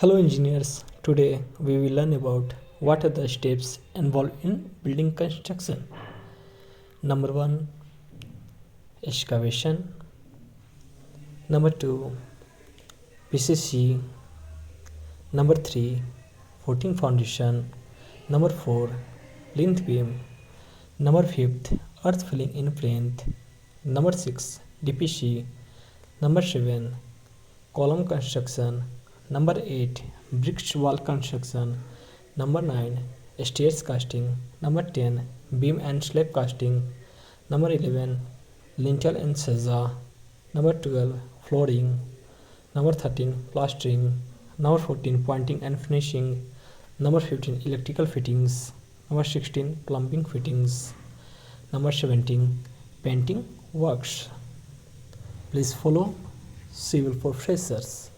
Hello engineers, today we will learn about what are the steps involved in building construction. Number 1, excavation. Number 2, PCC. Number 3, footing foundation. Number 4, plinth beam. Number 5, earth filling in plinth. Number 6, DPC. Number 7, column construction. Number 8, brick wall construction. Number 9, stairs casting. Number 10, beam and slab casting. Number 11, lintel and sazza. Number 12, flooring. Number 13, plastering. Number 14, pointing and finishing. Number 15, electrical fittings. Number 16, plumbing fittings. Number 17, painting works. Please follow Civil for Freshers.